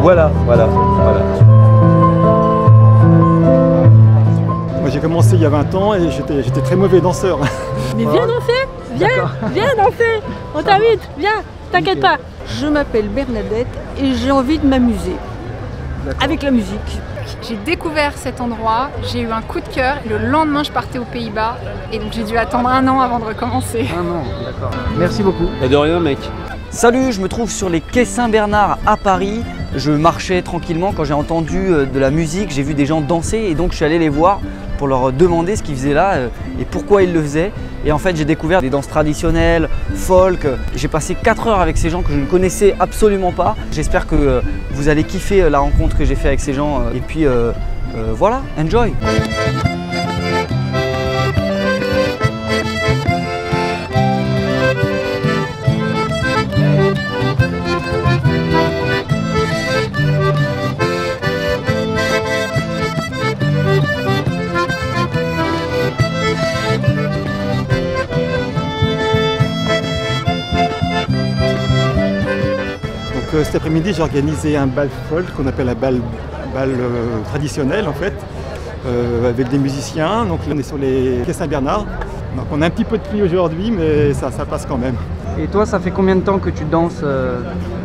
Voilà. Moi j'ai commencé il y a 20 ans et j'étais très mauvais danseur. Mais viens danser, viens danser, on t'invite, viens, t'inquiète pas. Je m'appelle Bernadette et j'ai envie de m'amuser avec la musique. J'ai découvert cet endroit, j'ai eu un coup de cœur, le lendemain je partais aux Pays-Bas et donc j'ai dû attendre 1 an avant de recommencer. 1 an, d'accord. Merci beaucoup. Et de rien mec. Salut, je me trouve sur les quais Saint-Bernard à Paris. Je marchais tranquillement quand j'ai entendu de la musique, j'ai vu des gens danser et donc je suis allé les voir pour leur demander ce qu'ils faisaient là et pourquoi ils le faisaient. Et en fait j'ai découvert des danses traditionnelles, folk. J'ai passé 4 heures avec ces gens que je ne connaissais absolument pas. J'espère que vous allez kiffer la rencontre que j'ai fait avec ces gens. Et puis voilà, enjoy! Cet après-midi, j'ai organisé un bal folk qu'on appelle un bal traditionnel en fait, avec des musiciens. Donc là, on est sur les quais Saint-Bernard. Donc on a un petit peu de pluie aujourd'hui, mais ça passe quand même. Et toi, ça fait combien de temps que tu danses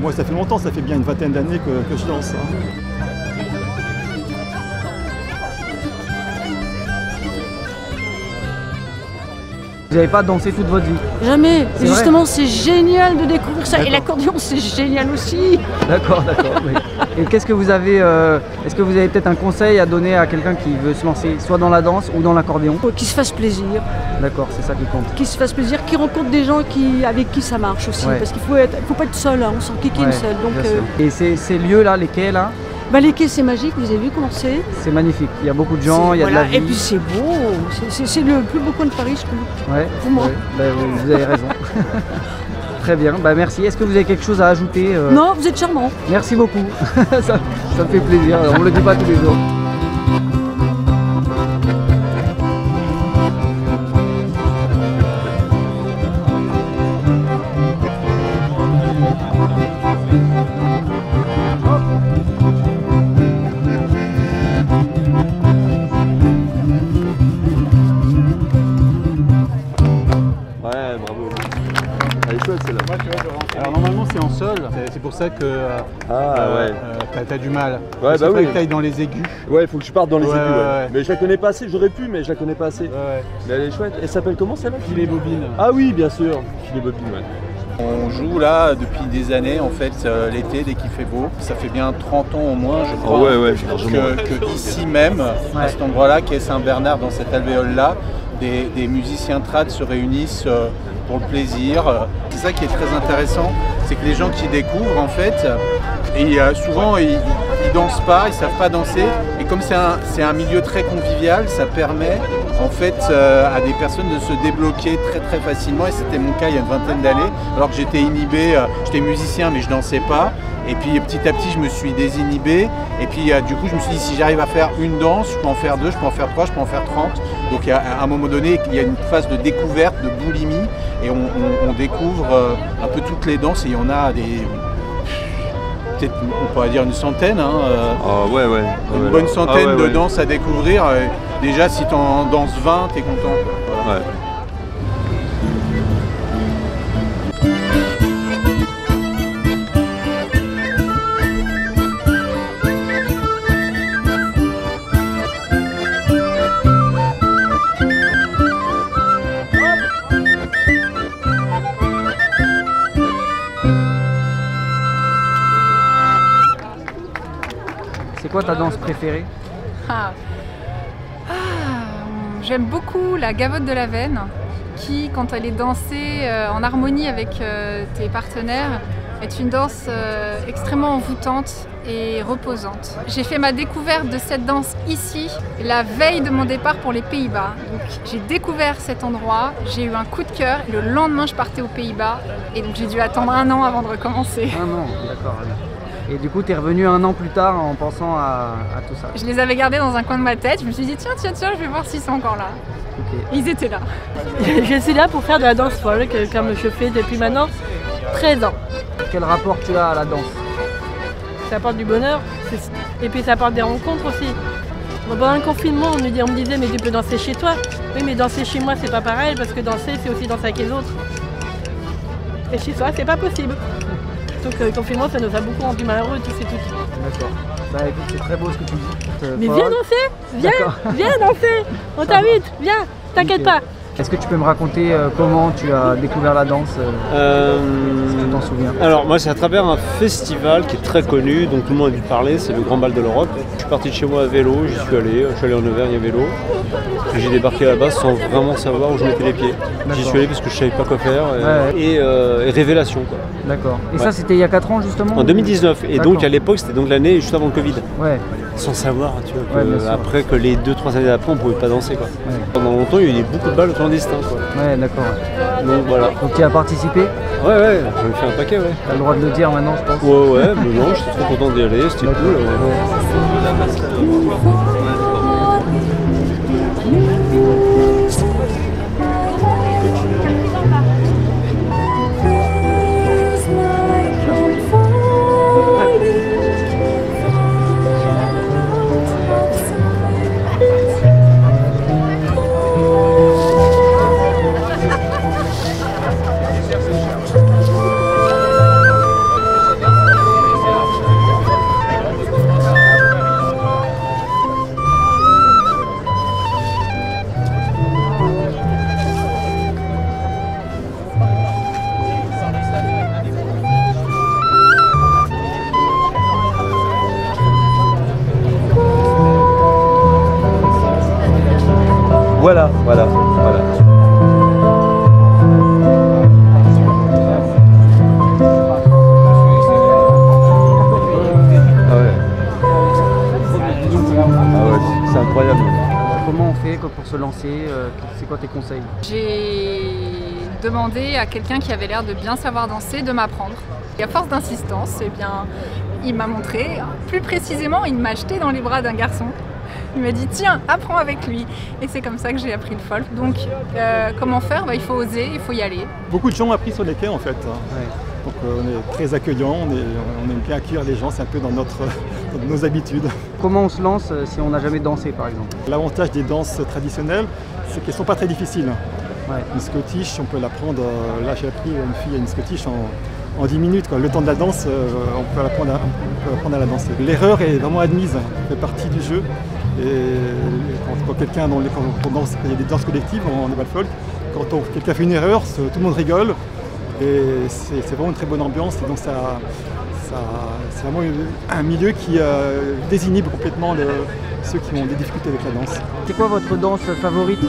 Moi, ça fait longtemps, ça fait bien une vingtaine d'années que je danse. Vous n'avez pas dansé toute votre vie? Jamais, C'est justement c'est génial de découvrir ça et l'accordéon c'est génial aussi. D'accord. Et qu'est-ce que vous avez, est-ce que vous avez peut-être un conseil à donner à quelqu'un qui veut se lancer soit dans la danse ou dans l'accordéon? Qu'il se fasse plaisir. D'accord, c'est ça qui compte. Qu'il se fasse plaisir, qu'il rencontre des gens avec qui ça marche aussi. Ouais. Parce qu'il faut pas être seul, hein, on s'en kikine seul. Donc, Et ces lieux là, les quais là, les quais c'est magique, vous avez vu comment c'est? c'est magnifique. Il y a beaucoup de gens, il y a de la vie. Et puis c'est beau, c'est le plus beau coin de Paris je trouve. Ouais, Pour moi. vous avez raison. Très bien, merci. Est-ce que vous avez quelque chose à ajouter Non, vous êtes charmant. Merci beaucoup, ça me fait plaisir, on ne le dit pas tous les jours. Ouais, bravo. Elle est chouette celle-là. Alors normalement c'est en sol, c'est pour ça que t'as du mal. Ouais, bah oui. Que t'ailles dans les aigus. Ouais, il faut que je parte dans les aigus. Ouais. Mais je la connais pas assez, j'aurais pu, mais je la connais pas assez. Mais elle est chouette. Elle s'appelle comment celle-là? Filet bobine. Ah oui, bien sûr. Filet bobine, ouais. On joue là depuis des années en fait, l'été dès qu'il fait beau. Ça fait bien 30 ans au moins je crois que ici même, à cet endroit-là, qui est Saint-Bernard, dans cette alvéole-là, des musiciens trad se réunissent pour le plaisir. C'est ça qui est très intéressant, c'est que les gens qui découvrent en fait, et souvent ils dansent pas, ils savent pas danser, et comme c'est un milieu très convivial, ça permet en fait à des personnes de se débloquer très facilement, et c'était mon cas il y a une vingtaine d'années, alors que j'étais inhibé, j'étais musicien mais je dansais pas, et puis petit à petit je me suis désinhibé, et puis du coup je me suis dit si j'arrive à faire une danse, je peux en faire 2, je peux en faire 3, je peux en faire 30, donc à un moment donné il y a une phase de découverte, de boulimie, et on découvre un peu toutes les danses, et il y en a des... peut-être on pourrait dire une centaine, une bonne centaine de danses à découvrir. Déjà si tu en danses 20, t'es content. Ouais. C'est quoi ta danse préférée? J'aime beaucoup la gavotte de la veine qui, quand elle est dansée en harmonie avec tes partenaires, est une danse extrêmement envoûtante et reposante. J'ai fait ma découverte de cette danse ici, la veille de mon départ pour les Pays-Bas. Donc j'ai découvert cet endroit, j'ai eu un coup de cœur, et le lendemain je partais aux Pays-Bas, et donc j'ai dû attendre 1 an avant de recommencer. 1 an, d'accord. Et du coup, tu es revenu 1 an plus tard en pensant à tout ça? Je les avais gardés dans un coin de ma tête, je me suis dit tiens, je vais voir s'ils sont encore là. Okay. Ils étaient là. Je suis là pour faire de la danse folk, comme je fais depuis maintenant 13 ans. Quel rapport tu as à la danse? ça apporte du bonheur. Et puis ça apporte des rencontres aussi. Bon, pendant le confinement, on me disait mais tu peux danser chez toi. Oui, mais danser chez moi, c'est pas pareil parce que danser, c'est aussi danser avec les autres. Et chez soi, c'est pas possible. Donc le confinement, ça nous a beaucoup rendu malheureux tous et toutes. D'accord. Bah écoute, c'est très beau ce que tu dis. Mais viens danser, viens danser. On t'invite, viens, t'inquiète pas. Est-ce que tu peux me raconter comment tu as découvert la danse Est-ce que tu t'en souviens? Alors moi c'est à travers un festival qui est très connu, donc tout le monde a dû parler, c'est le Grand Bal de l'Europe. Je suis parti de chez moi à vélo, j'y suis allé en Auvergne à vélo. J'ai débarqué là-bas sans vraiment savoir où je mettais les pieds. J'y suis allé parce que je savais pas quoi faire et révélation quoi. D'accord. Et ça c'était il y a 4 ans justement? En 2019. Et donc à l'époque c'était donc l'année juste avant le Covid. Ouais. Sans savoir, tu vois, après que les 2-3 années d'après on pouvait pas danser quoi. Ouais. Pendant longtemps il y a eu beaucoup de balles clandestins quoi. Ouais d'accord. Donc voilà. Donc tu as participé? Ouais, j'en ai fait un paquet ouais. T'as le droit de le dire maintenant je pense? Ouais, mais non, j'étais trop content d'y aller, c'était cool. Voilà. C'est incroyable. Comment on fait pour se lancer? C'est quoi tes conseils? J'ai demandé à quelqu'un qui avait l'air de bien savoir danser de m'apprendre. Et à force d'insistance, eh bien, il m'a montré, plus précisément, il m'a jeté dans les bras d'un garçon. Il m'a dit tiens, apprends avec lui. Et c'est comme ça que j'ai appris le folk. Donc comment faire? Il faut oser, il faut y aller. Beaucoup de gens ont appris sur les quais en fait. Ouais. Donc on est très accueillant, on aime bien accueillir les gens, c'est un peu dans nos habitudes. Comment on se lance si on n'a jamais dansé par exemple? L'avantage des danses traditionnelles, c'est qu'elles ne sont pas très difficiles. Ouais. Une Scottish, on peut l'apprendre, là j'ai appris une fille à une Scottish en 10 minutes. Quoi. Le temps de la danse, on peut apprendre à la danser. L'erreur est vraiment admise, fait partie du jeu. Et quand quelqu'un danse, il y a des danses collectives en bal folk, quand quelqu'un fait une erreur, tout le monde rigole et c'est vraiment une très bonne ambiance et donc c'est vraiment un milieu qui désinhibe complètement ceux qui ont des difficultés avec la danse. C'est quoi votre danse favorite?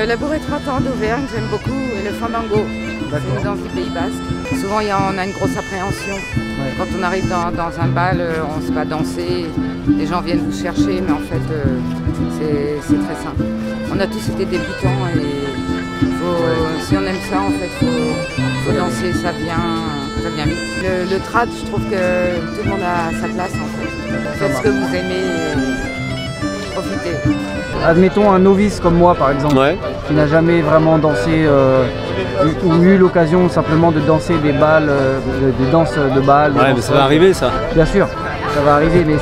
La bourrée trottant d'Auvergne, j'aime beaucoup, et le fandango. C'est une danse du Pays Basque. Souvent, on a une grosse appréhension. Ouais. Quand on arrive dans un bal, on se va danser, les gens viennent vous chercher, mais en fait, c'est très simple. On a tous été débutants et si on aime ça, en fait, faut danser, ça vient vite. Le trad, je trouve que tout le monde a sa place, en fait. Faites ce que vous aimez et profitez. Admettons un novice comme moi par exemple, qui n'a jamais vraiment dansé ou eu l'occasion simplement de danser des balles, des danses de balles. Ouais, mais ça va arriver ça. Bien sûr, ça va arriver, mais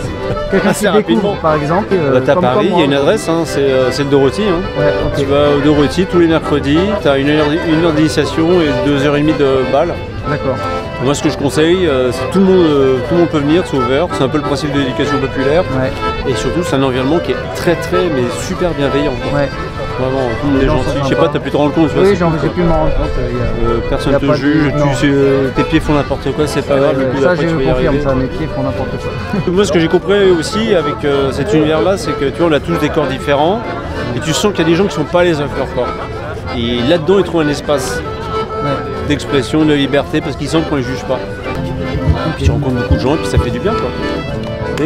quelqu'un qui découvre par exemple. T'as Paris, il y a une adresse, hein, c'est le Dorothy. Hein. Ouais, okay. Tu vas au Dorothy tous les mercredis, tu as une heure d'initiation et 2h30 de balles. D'accord. Moi ce que je conseille, c'est tout le monde peut venir, c'est ouvert, c'est un peu le principe de l'éducation populaire. Ouais. Et surtout c'est un environnement qui est très mais super bienveillant. Ouais. Vraiment, tout le monde est gentil. Je sais pas, t'as pu te rendre compte. Oui, j'ai pu m'en rendre compte. Personne ne te juge, tes pieds font n'importe quoi, c'est pas grave. Ça je confirme ça, mes pieds font n'importe quoi. Moi ce que j'ai compris aussi avec cet univers là, c'est que tu vois on a tous des corps différents et tu sens qu'il y a des gens qui sont pas les uns avec leur corps. Et là-dedans ils trouvent un espace d'expression, de liberté parce qu'ils sentent qu'on les juge pas. Et puis tu rencontres beaucoup de gens et puis ça fait du bien quoi.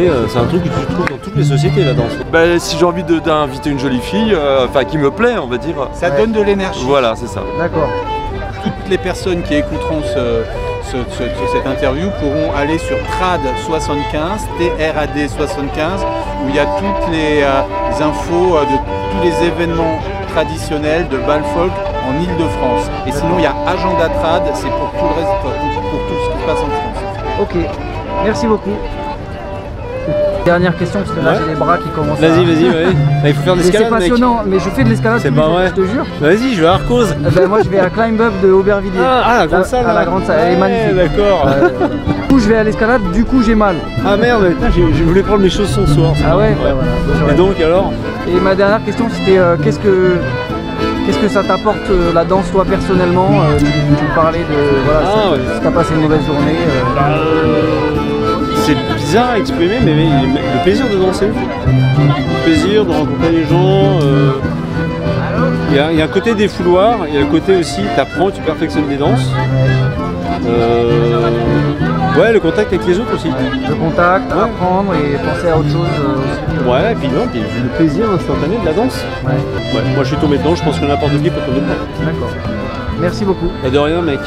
Et c'est un truc que tu trouves dans toutes les sociétés la danse. Bah, si j'ai envie d'inviter une jolie fille, qui me plaît on va dire. Ça donne de l'énergie. Voilà, c'est ça. D'accord. Toutes les personnes qui écouteront cette interview pourront aller sur TRAD 75, TRAD 75, où il y a toutes les infos de tous les événements traditionnels de bal folk en Ile-de-France. Et sinon il y a Agenda Trad, c'est pour tout le reste, pour tout ce qui se passe en France. Ok. Merci beaucoup. Dernière question, parce que là j'ai les bras qui commencent à... Vas-y, il faut faire de l'escalade, c'est passionnant, mais je fais de l'escalade tous les jours, je te jure. Vas-y, je vais à Arcos. Moi je vais à Climb Up de Aubervilliers. La grande salle. La grande salle, elle est magnifique. D'accord. Du coup je vais à l'escalade, du coup j'ai mal. Ah merde, je voulais prendre mes chaussons ce soir. Ah ouais, voilà. Et donc alors? Et ma dernière question c'était qu'est-ce que ça t'apporte la danse toi personnellement? Tu me parlais de si t'as passé une mauvaise journée. C'est bizarre à exprimer, mais le plaisir de danser, le plaisir de rencontrer les gens. Il y a un côté défouloir, il y a le côté aussi, tu apprends, tu perfectionnes des danses. Le contact avec les autres aussi. Le contact, apprendre et penser à autre chose aussi. Ouais, et puis le plaisir instantané de la danse. Ouais, moi je suis tombé dedans, je pense que n'importe qui peut tomber dedans. D'accord. Merci beaucoup. Et de rien, mec.